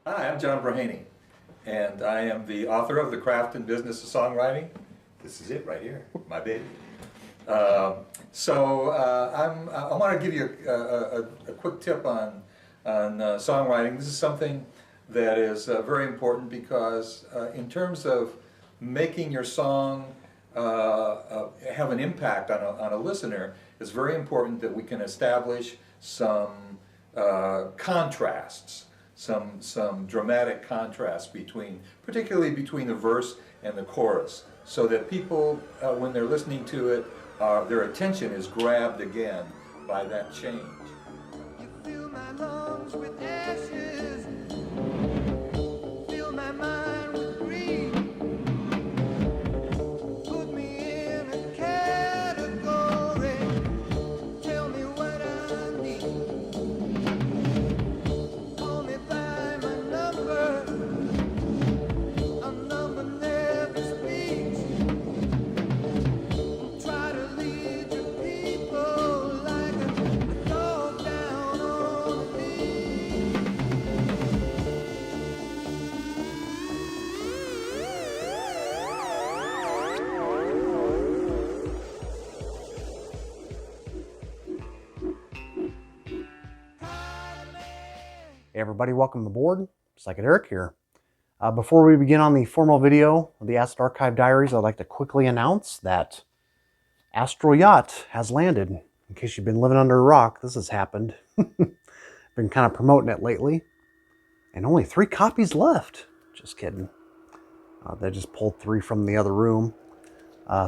Hi, I'm John Braheny, and I am the author of The Craft and Business of Songwriting. This is it right here, my baby. I want to give you a quick tip on songwriting. This is something that is very important because in terms of making your song have an impact on a listener, it's very important that we can establish some contrasts, some dramatic contrasts particularly between the verse and the chorus, so that people, when they're listening to it, their attention is grabbed again by that change. You fill my lungs with ashes, fill my mind with grief, put me in a category, tell me what I need, call me by my number, a number never speaks, try to lead your people like a dog down on a lead. Hey everybody, welcome aboard. Psychedelic here. Before we begin on the formal video of the Acid Archive Diaries, I'd like to quickly announce that Astral Yacht has landed. In case you've been living under a rock, this has happened. Been kind of promoting it lately. And only 3 copies left. Just kidding. They just pulled 3 from the other room.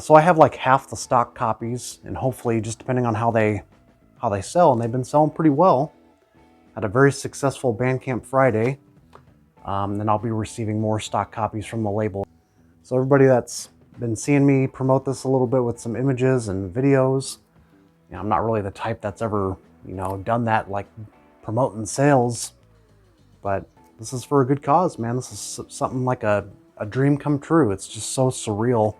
So I have like half the stock copies, and hopefully, just depending on how they sell, and they've been selling pretty well. Had a very successful Bandcamp Friday. Then I'll be receiving more stock copies from the label. So everybody that's been seeing me promote this a little bit with some images and videos, I'm not really the type that's ever, done that, like promoting sales. But this is for a good cause, man. This is something like a dream come true. It's just so surreal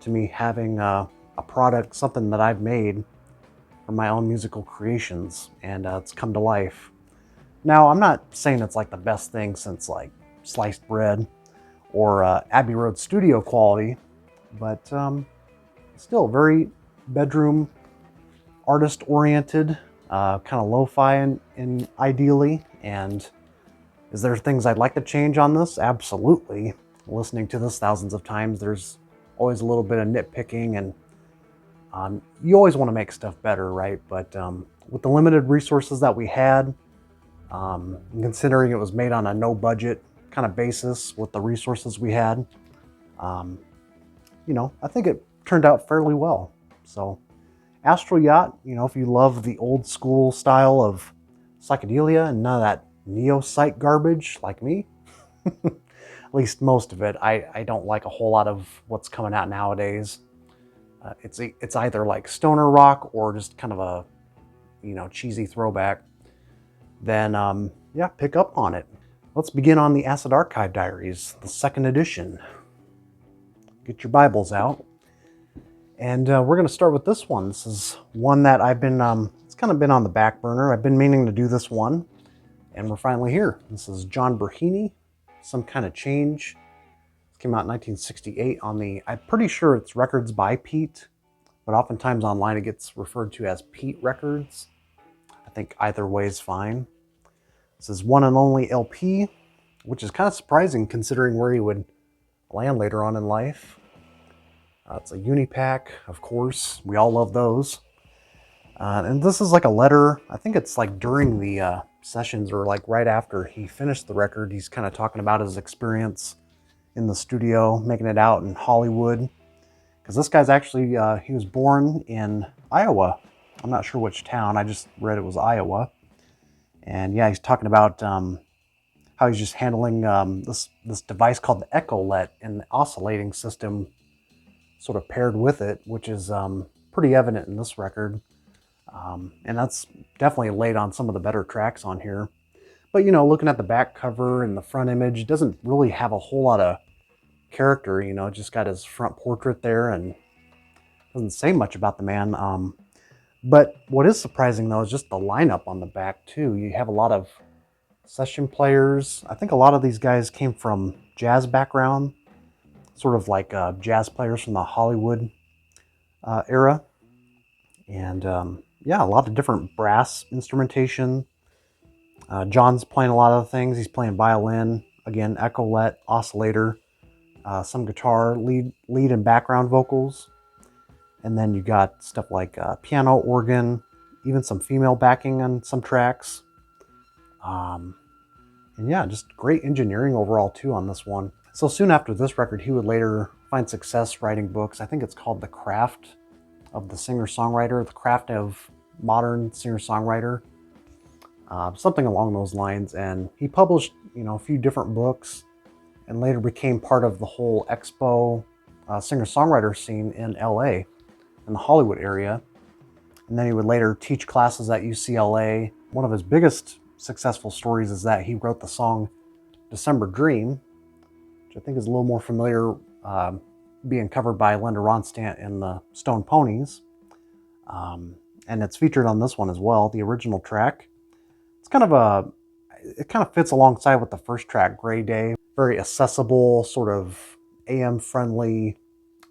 to me having a product, something that I've made for my own musical creations, and it's come to life. Now, I'm not saying it's like the best thing since like sliced bread or Abbey Road studio quality, but still very bedroom artist oriented, kind of lo-fi and ideally. And is there things I'd like to change on this? Absolutely. Listening to this thousands of times, there's always a little bit of nitpicking, and you always want to make stuff better, right? But with the limited resources that we had, considering it was made on a no budget kind of basis with the resources we had, I think it turned out fairly well. So Astral Yacht, if you love the old school style of psychedelia and none of that neo-psych garbage like me, at least most of it, I don't like a whole lot of what's coming out nowadays. It's either like stoner rock or just kind of a, cheesy throwback. Then pick up on it. Let's begin on the Acid Archive Diaries, the 2nd edition. Get your Bibles out. And we're going to start with this one. This is one that I've been, it's kind of been on the back burner. I've been meaning to do this one, and we're finally here. This is John Braheny, Some Kind of Change. It came out in 1968 on I'm pretty sure it's Records by Pete, but oftentimes online it gets referred to as Pete Records. I think either way is fine. This is One and Only LP, which is kind of surprising considering where he would land later on in life. It's a Unipack, of course. We all love those. And this is like a letter. I think it's like during the sessions or like right after he finished the record. He's kind of talking about his experience in the studio, making it out in Hollywood. Because this guy's actually, he was born in Iowa. I'm not sure which town. I just read it was Iowa. And yeah, he's talking about how he's just handling this device called the Echolet and the oscillating system sort of paired with it, which is pretty evident in this record. And that's definitely laid on some of the better tracks on here. But, looking at the back cover and the front image, it doesn't really have a whole lot of character, just got his front portrait there and doesn't say much about the man. But what is surprising, though, is just the lineup on the back, too. You have a lot of session players. I think a lot of these guys came from jazz background, sort of like jazz players from the Hollywood era. And yeah, a lot of different brass instrumentation. John's playing a lot of things. He's playing violin, again, echolet, oscillator, some guitar, lead and background vocals. And then you got stuff like piano, organ, even some female backing on some tracks. And yeah, just great engineering overall too on this one. So soon after this record, he would later find success writing books. I think it's called The Craft of the Singer-Songwriter, The Craft of Modern Singer-Songwriter, something along those lines. And he published, a few different books, and later became part of the whole expo singer-songwriter scene in LA, in the Hollywood area. And then he would later teach classes at UCLA. One of his biggest successful stories is that he wrote the song December Dream, which I think is a little more familiar, being covered by Linda Ronstadt in the Stone Ponies. And it's featured on this one as well, the original track. It kind of fits alongside with the first track, Gray Day. Very accessible, sort of AM-friendly,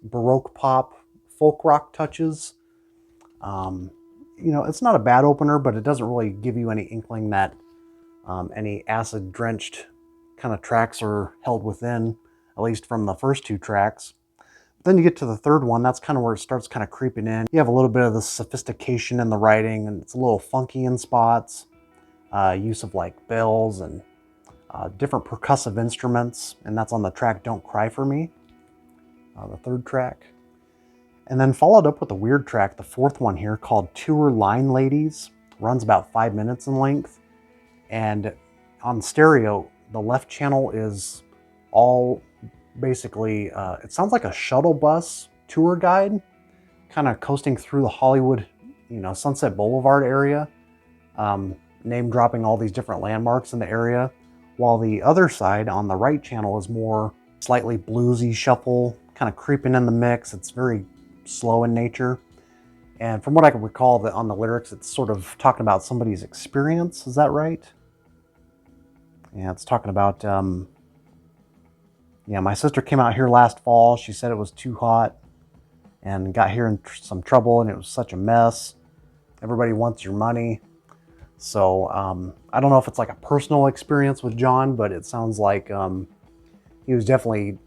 Baroque pop, folk rock touches. It's not a bad opener, but it doesn't really give you any inkling that any acid-drenched kind of tracks are held within, at least from the first two tracks. But then you get to the third one, that's kind of where it starts kind of creeping in. You have a little bit of the sophistication in the writing, and it's a little funky in spots. Use of like bells and different percussive instruments, and that's on the track Don't Cry For Me, the third track. And then followed up with a weird track, the fourth one here, called Tour Line Ladies. Runs about 5 minutes in length. And on stereo, the left channel is all basically, it sounds like a shuttle bus tour guide, kind of coasting through the Hollywood, Sunset Boulevard area, name dropping all these different landmarks in the area. While the other side on the right channel is more slightly bluesy shuffle, kind of creeping in the mix. It's very slow in nature. And from what I can recall on the lyrics, it's sort of talking about somebody's experience. Is that right? Yeah, it's talking about, my sister came out here last fall. She said it was too hot and got here in some trouble, and it was such a mess. Everybody wants your money. So I don't know if it's like a personal experience with John, but it sounds like he was definitely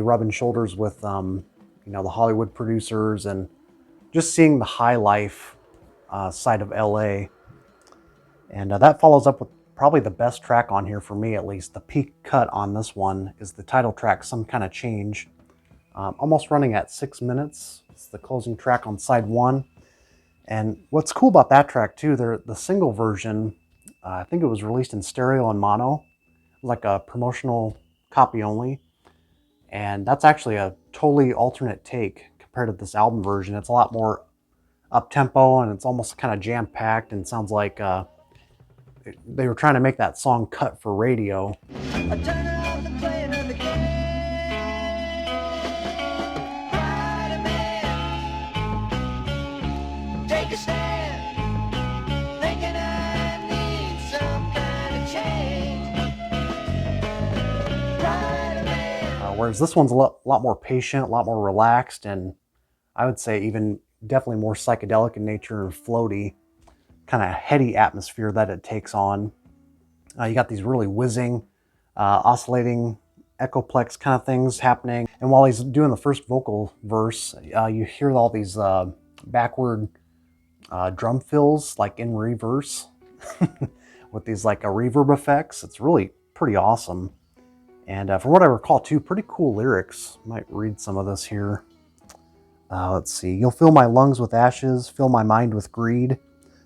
rubbing shoulders with the Hollywood producers, and just seeing the high life side of LA. And that follows up with probably the best track on here for me, at least. The peak cut on this one is the title track, Some Kind of Change. Almost running at 6 minutes. It's the closing track on side one. And what's cool about that track too, the single version, I think it was released in stereo and mono, like a promotional copy only. And that's actually a totally alternate take compared to this album version. It's a lot more up-tempo, and it's almost kind of jam-packed, and sounds like they were trying to make that song cut for radio. I turn off the playing of the game. Ride a man. Take a stand. Thinking I need some kind of change. Ride a man. Whereas this one's a lot more patient, a lot more relaxed, and I would say even definitely more psychedelic in nature and floaty, kind of heady atmosphere that it takes on. You got these really whizzing, oscillating echoplex kind of things happening. And while he's doing the first vocal verse, you hear all these backward drum fills, like in reverse, with these like reverb effects. It's really pretty awesome. And from what I recall too, pretty cool lyrics. Might read some of this here. Let's see. You'll fill my lungs with ashes, fill my mind with greed.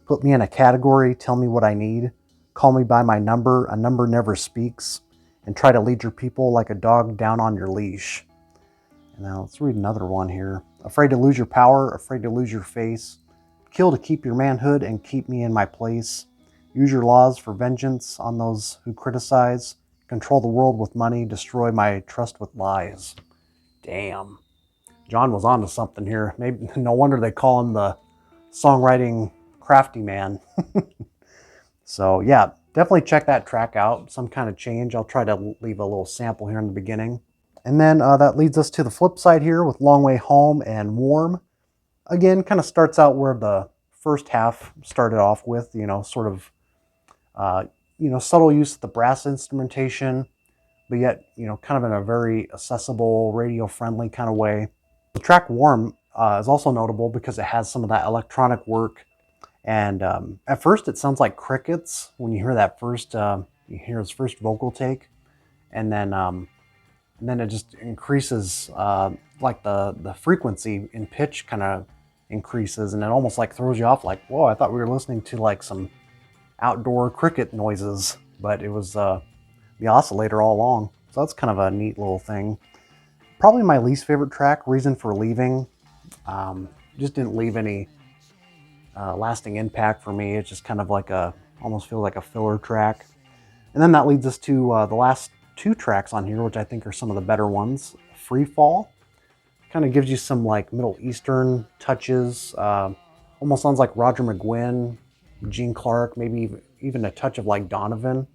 Put me in a category, tell me what I need. Call me by my number, a number never speaks. And try to lead your people like a dog down on your leash. And now let's read another one here. Afraid to lose your power, afraid to lose your face. Kill to keep your manhood and keep me in my place. Use your laws for vengeance on those who criticize. Control the world with money, destroy my trust with lies. Damn. John was onto something here. Maybe no wonder they call him the songwriting crafty man. So yeah, definitely check that track out. Some kind of change. I'll try to leave a little sample here in the beginning. And then that leads us to the flip side here with Long Way Home and Warm. Again, kind of starts out where the first half started off with, sort of, subtle use of the brass instrumentation, but yet, kind of in a very accessible, radio-friendly kind of way. The track Warm is also notable because it has some of that electronic work. And at first it sounds like crickets when you hear that first, you hear his first vocal take. And then it just increases, like the frequency in pitch kind of increases, and it almost like throws you off like, whoa, I thought we were listening to like some outdoor cricket noises, but it was the oscillator all along. So that's kind of a neat little thing. Probably my least favorite track, Reason for Leaving. Just didn't leave any lasting impact for me. It's just kind of like almost feels like a filler track. And then that leads us to the last two tracks on here, which I think are some of the better ones. Free Fall kind of gives you some like Middle Eastern touches. Almost sounds like Roger McGuinn, Gene Clark, maybe even a touch of like Donovan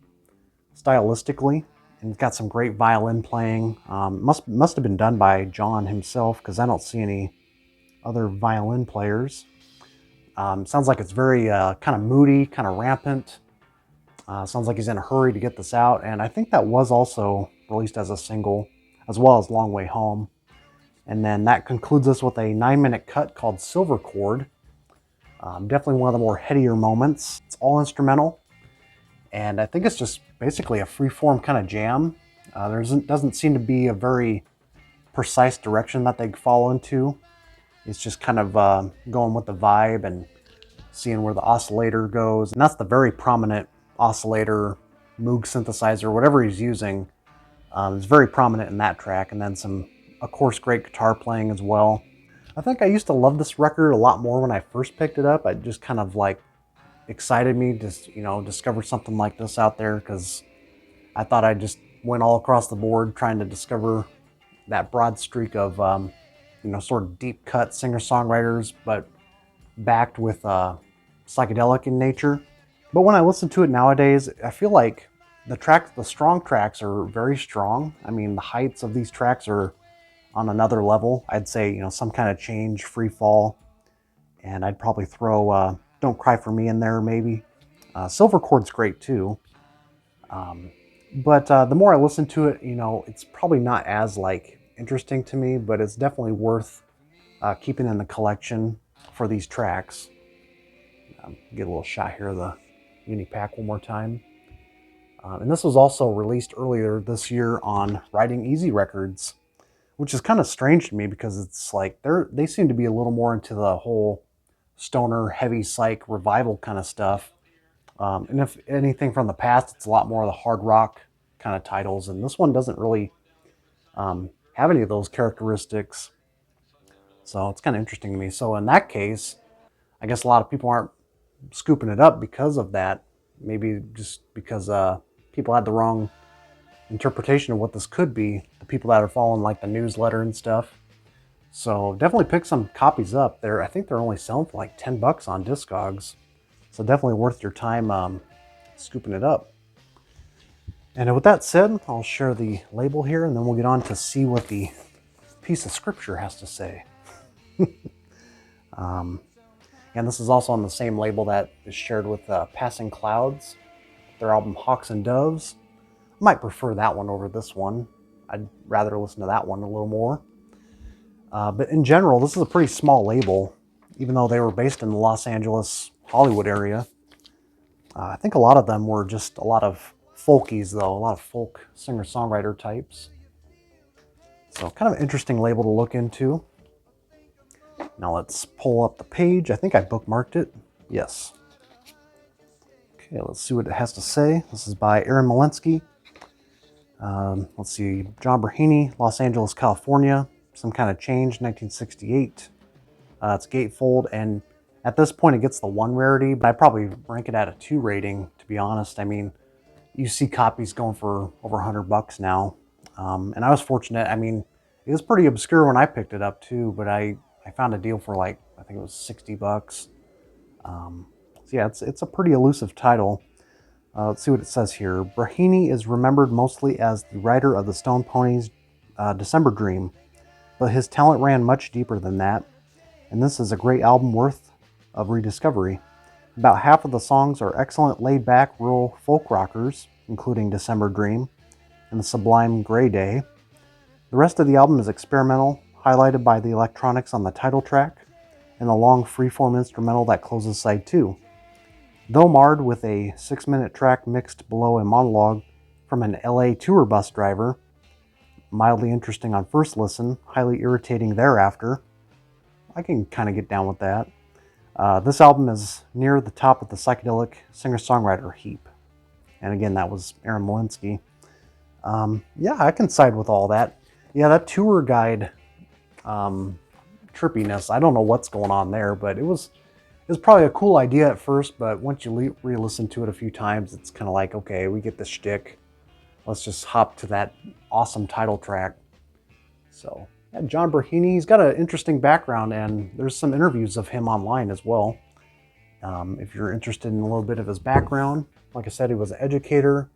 stylistically. And it's got some great violin playing. Must have been done by John himself, because I don't see any other violin players. Sounds like it's very kind of moody, kind of rampant. Sounds like he's in a hurry to get this out. And I think that was also released as a single, as well as Long Way Home. And then that concludes us with a 9-minute cut called Silver Chord. Definitely one of the more headier moments. It's all instrumental. And I think it's just basically a free-form kind of jam. There doesn't seem to be a very precise direction that they fall into. It's just kind of going with the vibe and seeing where the oscillator goes. And that's the very prominent oscillator, Moog synthesizer, whatever he's using. It's very prominent in that track. And then some, of course, great guitar playing as well. I think I used to love this record a lot more when I first picked it up. It just kind of like excited me to, discover something like this out there, because I thought I just went all across the board trying to discover that broad streak of, sort of deep cut singer-songwriters, but backed with psychedelic in nature. But when I listen to it nowadays, I feel like the strong tracks are very strong. I mean, the heights of these tracks are on another level. I'd say, Some Kind of Change, Free Fall, and I'd probably throw Don't Cry For Me in there maybe. Silver Chord's great too. But the more I listen to it, it's probably not as like interesting to me, but it's definitely worth keeping in the collection for these tracks. Get a little shot here of the Unipack one more time. And this was also released earlier this year on Riding Easy Records, which is kind of strange to me because it's like they seem to be a little more into the whole stoner, heavy psych revival kind of stuff. And if anything from the past, it's a lot more of the hard rock kind of titles. And this one doesn't really have any of those characteristics. So it's kind of interesting to me. So in that case, I guess a lot of people aren't scooping it up because of that. Maybe just because people had the wrong interpretation of what this could be. The people that are following like the newsletter and stuff. So definitely pick some copies up. I think they're only selling for like $10 on Discogs. So definitely worth your time scooping it up. And with that said, I'll share the label here, and then we'll get on to see what the piece of scripture has to say. And this is also on the same label that is shared with Passing Clouds, their album Hawks and Doves. I might prefer that one over this one. I'd rather listen to that one a little more. But in general, this is a pretty small label, even though they were based in the Los Angeles, Hollywood area. I think a lot of them were just a lot of folkies, though, a lot of folk singer-songwriter types. So kind of an interesting label to look into. Now let's pull up the page. I think I bookmarked it. Yes. Okay, let's see what it has to say. This is by Aaron Malinsky. Let's see, John Braheny, Los Angeles, California. Some Kind of Change, 1968. It's gatefold, and at this point it gets the 1 rarity, but I'd probably rank it at a 2 rating, to be honest. I mean, you see copies going for over $100 now. And I was fortunate. I mean, it was pretty obscure when I picked it up too, but I found a deal for like, I think it was $60. So yeah, it's a pretty elusive title. Let's see what it says here. Braheny is remembered mostly as the writer of the Stone Ponies' December Dream, but his talent ran much deeper than that, and this is a great album worth of rediscovery. About half of the songs are excellent laid-back rural folk rockers, including December Dream and the sublime Gray Day. The rest of the album is experimental, highlighted by the electronics on the title track and the long freeform instrumental that closes side 2. Though marred with a 6-minute track mixed below a monologue from an LA tour bus driver, mildly interesting on first listen, highly irritating thereafter, I can kind of get down with that. This album is near the top of the psychedelic singer-songwriter heap. And again, that was Aaron Malinsky. Yeah, I can side with all that. Yeah, that tour guide trippiness, I don't know what's going on there, but it was probably a cool idea at first, but once you re-listen to it a few times, it's kind of like, okay, we get the shtick. Let's just hop to that awesome title track. So, yeah, John Braheny, he's got an interesting background, and there's some interviews of him online as well. If you're interested in a little bit of his background, like I said, he was an educator,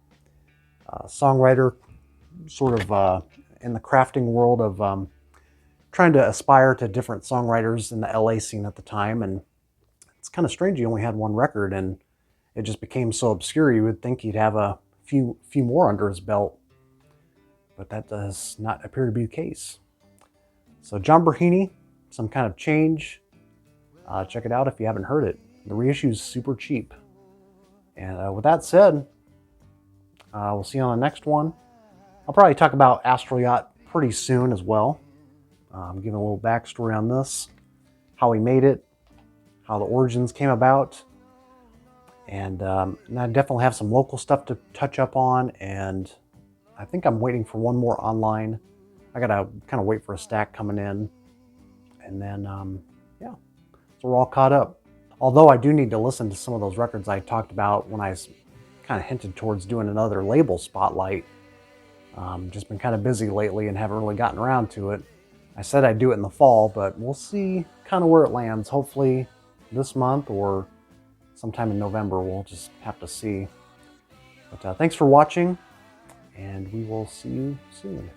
songwriter, sort of in the crafting world of trying to aspire to different songwriters in the LA scene at the time, and it's kind of strange he only had one record, and it just became so obscure you would think he'd have a few more under his belt, but that does not appear to be the case. So John Braheny, Some Kind of Change. Check it out if you haven't heard it. The reissue is super cheap. And with that said, we'll see you on the next one. I'll probably talk about Astral Yacht pretty soon as well. Giving a little backstory on this, how he made it, how the origins came about, and I definitely have some local stuff to touch up on, and I think I'm waiting for one more online. I gotta kind of wait for a stack coming in, and then yeah, so we're all caught up. Although I do need to listen to some of those records I talked about when I kind of hinted towards doing another label spotlight. Just been kind of busy lately and haven't really gotten around to it. I said I'd do it in the fall, but we'll see kind of where it lands. Hopefully this month or sometime in November. We'll just have to see. But thanks for watching, and we will see you soon.